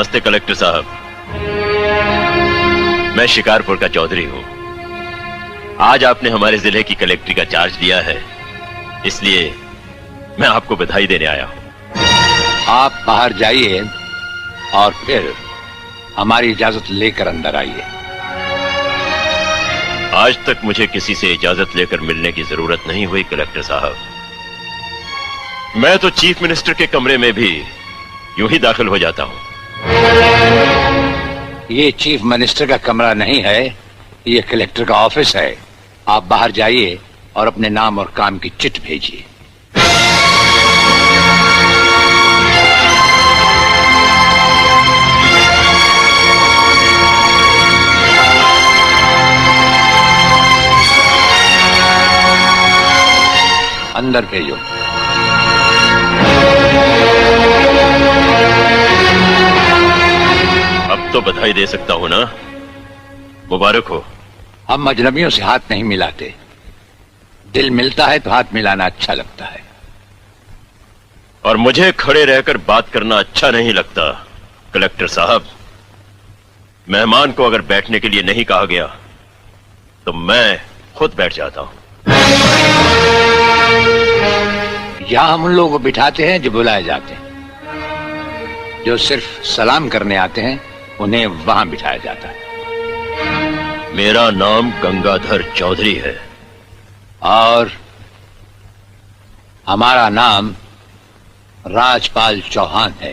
नमस्ते कलेक्टर साहब। मैं शिकारपुर का चौधरी हूं। आज आपने हमारे जिले की कलेक्ट्री का चार्ज लिया है, इसलिए मैं आपको बधाई देने आया हूं। आप बाहर जाइए और फिर हमारी इजाजत लेकर अंदर आइए। आज तक मुझे किसी से इजाजत लेकर मिलने की जरूरत नहीं हुई कलेक्टर साहब। मैं तो चीफ मिनिस्टर के कमरे में भी यूं ही दाखिल हो जाता हूं। ये चीफ मिनिस्टर का कमरा नहीं है, ये कलेक्टर का ऑफिस है। आप बाहर जाइए और अपने नाम और काम की चिट भेजिए। अंदर भेजो। अब तो बधाई दे सकता हूं ना? मुबारक हो। हम अजनबियों से हाथ नहीं मिलाते। दिल मिलता है तो हाथ मिलाना अच्छा लगता है। और मुझे खड़े रहकर बात करना अच्छा नहीं लगता कलेक्टर साहब। मेहमान को अगर बैठने के लिए नहीं कहा गया तो मैं खुद बैठ जाता हूं। यहां हम उन लोगों को बिठाते हैं जो बुलाए जाते हैं। जो सिर्फ सलाम करने आते हैं उन्हें वहां बिठाया जाता है। मेरा नाम गंगाधर चौधरी है। और हमारा नाम राजपाल चौहान है।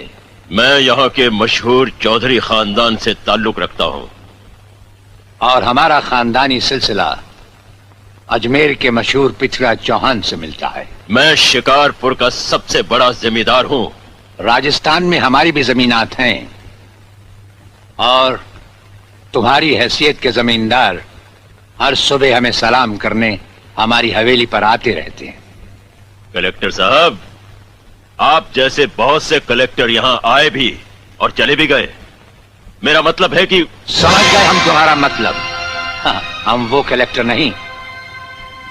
मैं यहाँ के मशहूर चौधरी खानदान से ताल्लुक रखता हूँ। और हमारा खानदानी सिलसिला अजमेर के मशहूर पृथ्वीराज चौहान से मिलता है। मैं शिकारपुर का सबसे बड़ा जमींदार हूँ। राजस्थान में हमारी भी जमीनात हैं और तुम्हारी हैसियत के जमींदार हर सुबह हमें सलाम करने हमारी हवेली पर आते रहते हैं। कलेक्टर साहब, आप जैसे बहुत से कलेक्टर यहाँ आए भी और चले भी गए। मेरा मतलब है कि समझ गए हम तुम्हारा मतलब। हाँ, हम वो कलेक्टर नहीं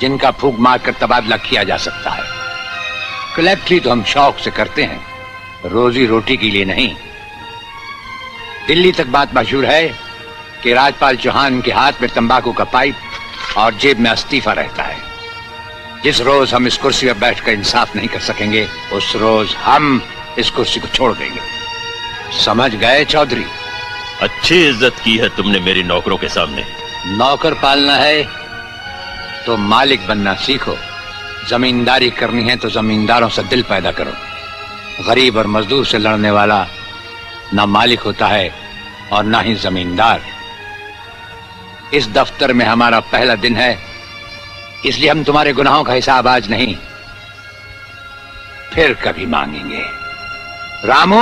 जिनका फूंक मारकर तबादला किया जा सकता है। कलेक्टरी तो हम शौक से करते हैं, रोजी रोटी के लिए नहीं। दिल्ली तक बात मशहूर है कि राजपाल चौहान के हाथ में तंबाकू का पाइप और जेब में इस्तीफा रहता है। जिस रोज हम इस कुर्सी पर बैठकर इंसाफ नहीं कर सकेंगे उस रोज हम इस कुर्सी को छोड़ देंगे। समझ गए चौधरी? अच्छी इज्जत की है तुमने मेरी नौकरों के सामने। नौकर पालना है तो मालिक बनना सीखो। जमींदारी करनी है तो जमींदारों से दिल पैदा करो। गरीब और मजदूर से लड़ने वाला ना मालिक होता है और ना ही जमींदार। इस दफ्तर में हमारा पहला दिन है, इसलिए हम तुम्हारे गुनाहों का हिसाब आज नहीं फिर कभी मांगेंगे। रामू,